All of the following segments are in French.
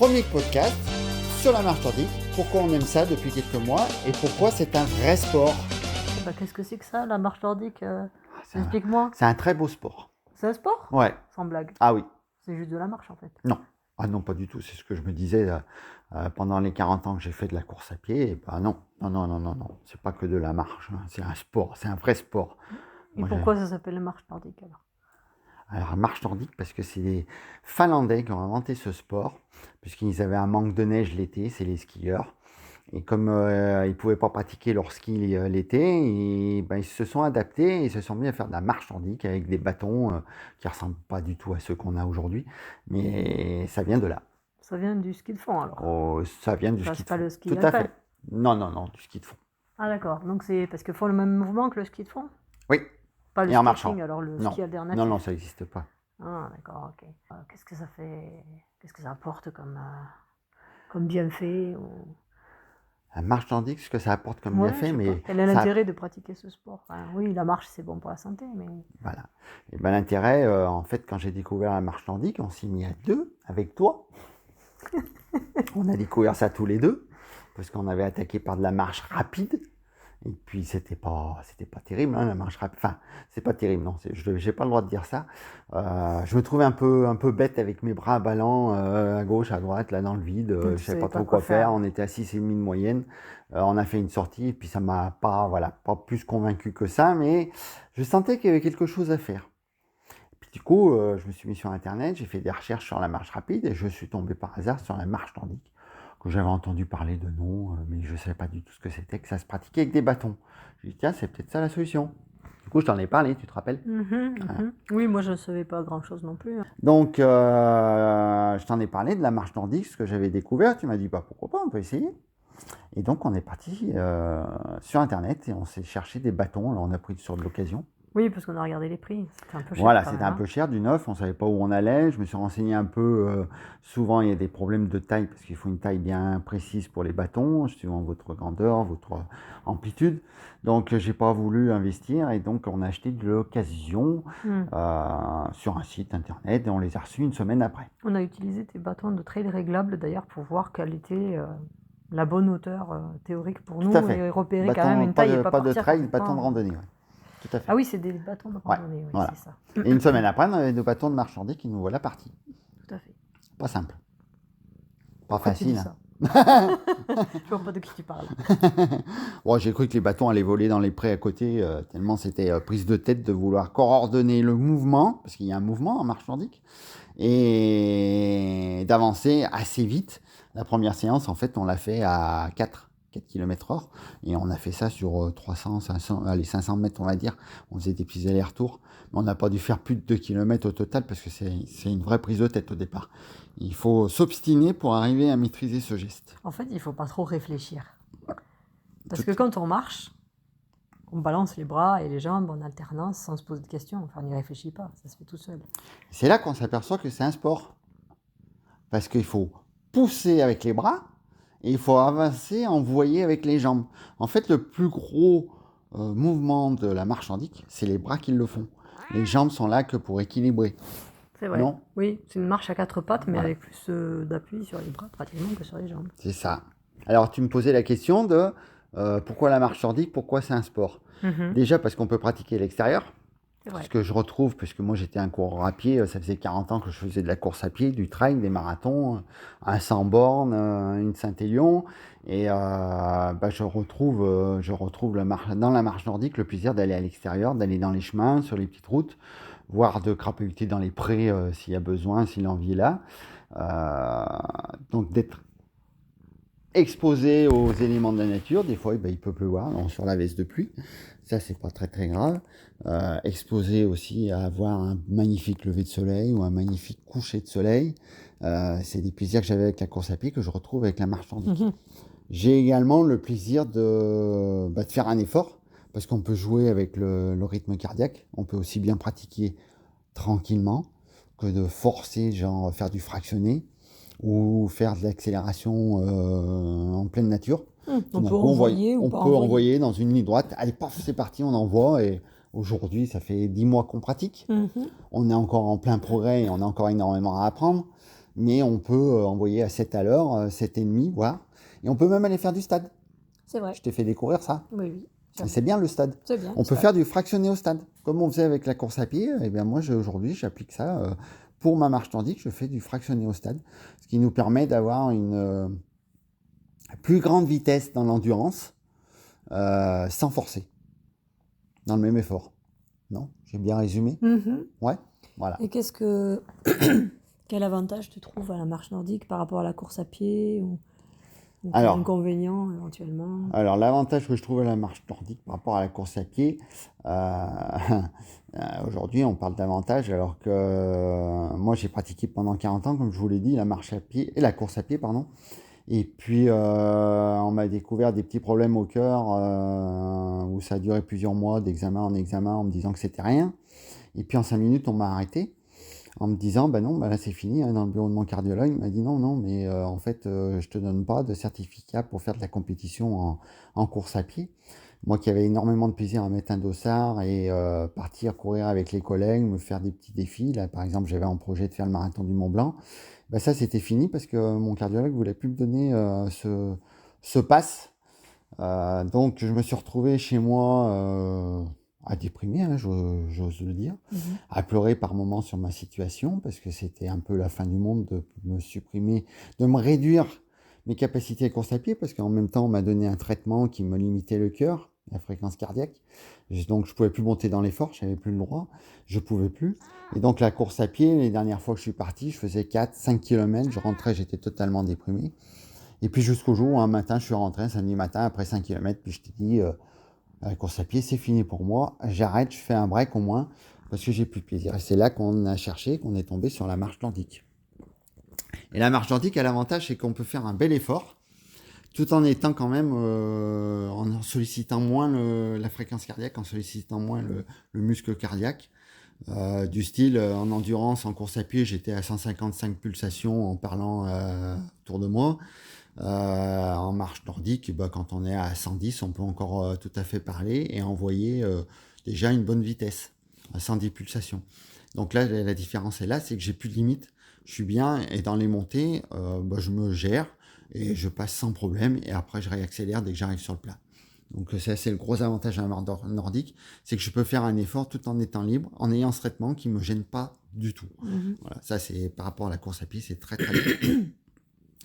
premier podcast sur la marche nordique. Pourquoi on aime ça depuis quelques mois et pourquoi c'est un vrai sport. Qu'est-ce que c'est que ça, la marche nordique C'est Explique-moi. un très beau sport. C'est un sport? Ouais. Sans blague. Ah oui. C'est juste de la marche en fait. Non. Ah non, pas du tout. C'est ce que je me disais pendant les 40 ans que j'ai fait de la course à pied. Et non. C'est pas que de la marche. Hein. C'est un sport. C'est un vrai sport. Et pourquoi ça s'appelle la marche nordique alors, marche nordique, parce que c'est les Finlandais qui ont inventé ce sport, puisqu'ils avaient un manque de neige l'été, c'est les skieurs. Et comme ils ne pouvaient pas pratiquer leur ski l'été, ils se sont adaptés et se sont mis à faire de la marche nordique avec des bâtons qui ne ressemblent pas du tout à ceux qu'on a aujourd'hui. Mais ça vient de là. Ça vient du ski de fond alors? Oh, ça vient du ski de fond. C'est pas le ski tout à fait. Non, du ski de fond. Ah d'accord, donc c'est parce qu'ils font le même mouvement que le ski de fond? Oui. Pas le et en ski marchant. Alors le non. ski alternatif? Non, ça n'existe pas. Ah d'accord, ok. Qu'est-ce que ça fait? Qu'est-ce que ça apporte comme bienfait La marche nordique, ce que ça apporte comme bienfait, mais... Quel est l'intérêt de pratiquer ce sport? Oui, la marche, c'est bon pour la santé, mais... Voilà. Et l'intérêt, en fait, quand j'ai découvert la marche nordique, on s'est mis à deux, avec toi. On a découvert ça tous les deux, parce qu'on avait attaqué par de la marche rapide. Et puis, c'était pas terrible, hein, la marche rapide. Enfin, c'est pas terrible, non, je n'ai pas le droit de dire ça. Je me trouvais un peu bête avec mes bras ballants à gauche, à droite, là dans le vide. Je ne savais pas trop quoi faire. On était à 6,5 de moyenne. On a fait une sortie et puis ça m'a pas plus convaincu que ça, mais je sentais qu'il y avait quelque chose à faire. Et puis du coup, je me suis mis sur Internet, j'ai fait des recherches sur la marche rapide et je suis tombé par hasard sur la marche nordique, que j'avais entendu parler de nom, mais je ne savais pas du tout ce que c'était, que ça se pratiquait avec des bâtons. Je me dit, tiens, c'est peut-être ça la solution. Du coup, je t'en ai parlé, tu te rappelles? Oui, moi, je ne savais pas grand-chose non plus. Donc, je t'en ai parlé de la marche nordique, ce que j'avais découvert. Tu m'as dit, pourquoi pas, on peut essayer. Et donc, on est parti sur Internet et on s'est cherché des bâtons. Alors, on a pris sur de l'occasion. Oui, parce qu'on a regardé les prix. C'était un peu cher. Voilà, c'était un peu cher, du neuf. On ne savait pas où on allait. Je me suis renseigné un peu. Souvent, il y a des problèmes de taille parce qu'il faut une taille bien précise pour les bâtons, suivant votre grandeur, votre amplitude. Donc, j'ai pas voulu investir et donc on a acheté de l'occasion sur un site internet et on les a reçus une semaine après. On a utilisé des bâtons de trail réglables d'ailleurs pour voir quelle était la bonne hauteur théorique pour nous et repérer quand même une taille et pas de trail, bâton de randonnée. Ouais. Tout à fait. Ah oui, c'est des bâtons de randonnée, oui, voilà. c'est ça. Et une semaine après, on avait nos bâtons de marche nordique qui nous voilà partis. Tout à fait. Pas simple. Pas Pourquoi facile. Tu dis ça je vois pas de qui tu parles. J'ai cru que les bâtons allaient voler dans les prés à côté, tellement c'était prise de tête de vouloir coordonner le mouvement, parce qu'il y a un mouvement en marche nordique, et d'avancer assez vite. La première séance, en fait, on l'a fait à 4 km/h, et on a fait ça sur 500 mètres, on va dire. On faisait des petits allers-retours, mais on n'a pas dû faire plus de 2 km au total, parce que c'est une vraie prise de tête au départ. Il faut s'obstiner pour arriver à maîtriser ce geste. En fait, il ne faut pas trop réfléchir. Parce que quand on marche, on balance les bras et les jambes en alternance sans se poser de questions. Enfin, on n'y réfléchit pas, ça se fait tout seul. C'est là qu'on s'aperçoit que c'est un sport. Parce qu'il faut pousser avec les bras et il faut avancer, envoyer avec les jambes. En fait, le plus gros mouvement de la marche nordique, c'est les bras qui le font. Les jambes sont là que pour équilibrer. C'est vrai. Non ? Oui, c'est une marche à 4 pattes, mais avec plus d'appui sur les bras pratiquement que sur les jambes. C'est ça. Alors, tu me posais la question de pourquoi la marche nordique, pourquoi c'est un sport ? Déjà parce qu'on peut pratiquer à l'extérieur. Ce que je retrouve, puisque moi j'étais un coureur à pied, ça faisait 40 ans que je faisais de la course à pied, du trail, des marathons, un 100 bornes, une Saint-Élion, et je retrouve dans la marche nordique le plaisir d'aller à l'extérieur, d'aller dans les chemins, sur les petites routes, voire de crapahuter dans les prés s'il y a besoin, si l'envie est là. Donc d'être exposé aux éléments de la nature, des fois il peut pleuvoir sur la veste de pluie, ça c'est pas très très grave. Exposé aussi à avoir un magnifique lever de soleil ou un magnifique coucher de soleil, c'est des plaisirs que j'avais avec la course à pied que je retrouve avec la marche nordique. J'ai également le plaisir de faire un effort, parce qu'on peut jouer avec le rythme cardiaque, on peut aussi bien pratiquer tranquillement que de forcer, genre faire du fractionné ou faire de l'accélération en pleine nature. On peut envoyer dans une ligne droite. Allez, paf, c'est parti, on envoie. Et aujourd'hui, ça fait 10 mois qu'on pratique. On est encore en plein progrès et on a encore énormément à apprendre. mais on peut envoyer à 7 à l'heure, 7,5 voire. Et on peut même aller faire du stade. C'est vrai. Je t'ai fait découvrir ça. Oui, oui. Et c'est bien le stade. C'est bien. On peut faire du fractionné au stade. Comme on faisait avec la course à pied, et bien moi aujourd'hui j'applique ça pour ma marche nordique, je fais du fractionné au stade. Ce qui nous permet d'avoir une plus grande vitesse dans l'endurance sans forcer, dans le même effort. Non? J'ai bien résumé? Ouais, voilà. Et quel avantage tu trouves à la marche nordique par rapport à la course à pied ou quel inconvénient éventuellement? Alors l'avantage que je trouve à la marche nordique par rapport à la course à pied, aujourd'hui on parle d'avantage alors que moi j'ai pratiqué pendant 40 ans, comme je vous l'ai dit, la marche à pied et la course à pied, pardon. Et puis on m'a découvert des petits problèmes au cœur où ça a duré plusieurs mois d'examen en examen en me disant que c'était rien. Et puis en 5 minutes on m'a arrêté en me disant bah non, bah là c'est fini, hein, dans le bureau de mon cardiologue, il m'a dit non, mais en fait je te donne pas de certificat pour faire de la compétition en course à pied. Moi qui avais énormément de plaisir à mettre un dossard et partir courir avec les collègues, me faire des petits défis. Là par exemple j'avais en projet de faire le marathon du Mont Blanc. Bah ça c'était fini parce que mon cardiologue voulait plus me donner ce pass. Donc je me suis retrouvé chez moi à déprimer, hein, j'ose le dire, à pleurer par moments sur ma situation parce que c'était un peu la fin du monde de me supprimer, de me réduire mes capacités de course à pied parce qu'en même temps on m'a donné un traitement qui me limitait le cœur, la fréquence cardiaque. Donc je pouvais plus monter dans l'effort, je n'avais plus le droit, je pouvais plus. Et donc la course à pied, les dernières fois que je suis parti, je faisais 4-5 km, je rentrais, j'étais totalement déprimé. Et puis jusqu'au jour où un matin, je suis rentré, un samedi matin, après 5 km, puis je t'ai dit, la course à pied, c'est fini pour moi, j'arrête, je fais un break au moins, parce que j'ai plus de plaisir. Et c'est là qu'on a cherché, qu'on est tombé sur la marche nordique. Et la marche nordique a l'avantage, c'est qu'on peut faire un bel effort, tout en étant quand même, en sollicitant moins la fréquence cardiaque, en sollicitant moins le muscle cardiaque. Du style, en endurance, en course à pied, j'étais à 155 pulsations en parlant autour de moi. En marche nordique, bah, quand on est à 110, on peut encore tout à fait parler et envoyer déjà une bonne vitesse, à 110 pulsations. Donc là, la différence est là, c'est que j'ai plus de limite. Je suis bien et dans les montées, bah, je me gère et je passe sans problème et après je réaccélère dès que j'arrive sur le plat. Donc ça, c'est le gros avantage à la marche nordique, c'est que je peux faire un effort tout en étant libre, en ayant ce traitement qui ne me gêne pas du tout. Voilà, ça c'est par rapport à la course à pied, c'est très très bien.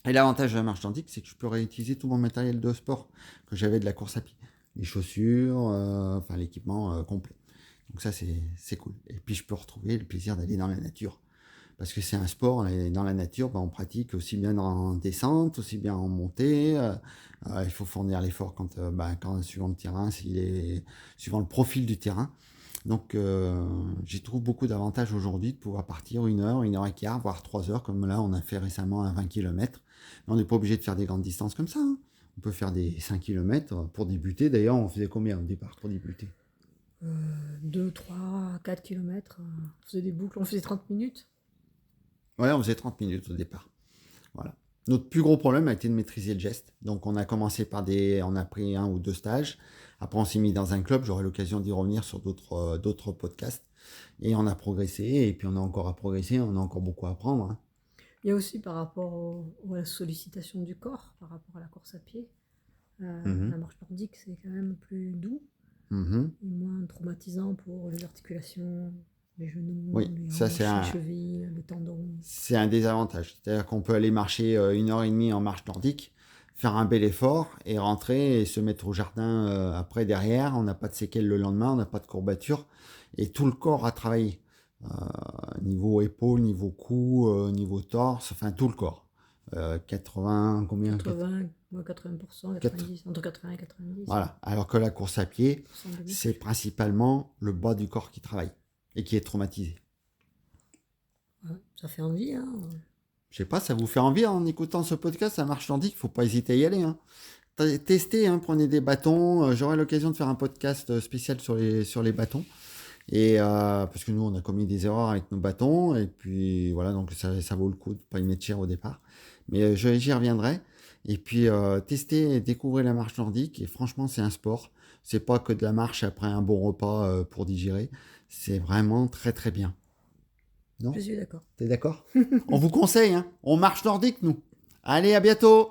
Et l'avantage de la marche nordique, c'est que je peux réutiliser tout mon matériel de sport que j'avais de la course à pied. Les chaussures, enfin l'équipement complet. Donc ça, c'est cool. Et puis je peux retrouver le plaisir d'aller dans la nature. Parce que c'est un sport, et dans la nature, bah, on pratique aussi bien en descente, aussi bien en montée. Il faut fournir l'effort quand suivant le terrain, suivant le profil du terrain. Donc j'y trouve beaucoup d'avantages aujourd'hui de pouvoir partir 1 heure, 1 heure et quart, voire 3 heures, comme là on a fait récemment à 20 km. Mais on n'est pas obligé de faire des grandes distances comme ça, hein. On peut faire des 5 km pour débuter. D'ailleurs, on faisait combien au départ pour débuter? 2, 3, 4 km. On faisait des boucles, on faisait 30 minutes. Ouais, on faisait 30 minutes au départ. Voilà. Notre plus gros problème a été de maîtriser le geste. Donc on a commencé par on a pris 1 ou 2 stages. Après on s'est mis dans un club, j'aurai l'occasion d'y revenir sur d'autres podcasts. Et on a progressé, et puis on a encore à progresser, on a encore beaucoup à apprendre, hein. Il y a aussi par rapport à la sollicitation du corps, par rapport à la course à pied. La marche nordique, c'est quand même plus doux, et moins traumatisant pour les articulations, les genoux, Oui, les ça hanches, les chevilles, les tendons. C'est un désavantage. C'est-à-dire qu'on peut aller marcher 1 heure et demie en marche nordique, faire un bel effort et rentrer et se mettre au jardin après derrière. On n'a pas de séquelles le lendemain, on n'a pas de courbatures et tout le corps a travaillé. Niveau épaule, niveau cou, niveau torse, enfin tout le corps. 80, combien? 80, 80%, 90, entre 80 et 90. Voilà. Alors que la course à pied, c'est principalement le bas du corps qui travaille et qui est traumatisé. Ouais, ça fait envie, hein. Je sais pas, ça vous fait envie en écoutant ce podcast, ça marche nordique, faut pas hésiter à y aller, hein. Testez, hein, prenez des bâtons. J'aurai l'occasion de faire un podcast spécial sur les bâtons. Et parce que nous, on a commis des erreurs avec nos bâtons. Et puis voilà, donc ça vaut le coup de pas y mettre cher au départ. Mais j'y reviendrai. Et puis testez et découvrez la marche nordique. Et franchement, c'est un sport. C'est pas que de la marche après un bon repas pour digérer. C'est vraiment très très bien. Non ? Je suis d'accord. T'es d'accord ? On vous conseille, hein ? On marche nordique, nous. Allez, à bientôt !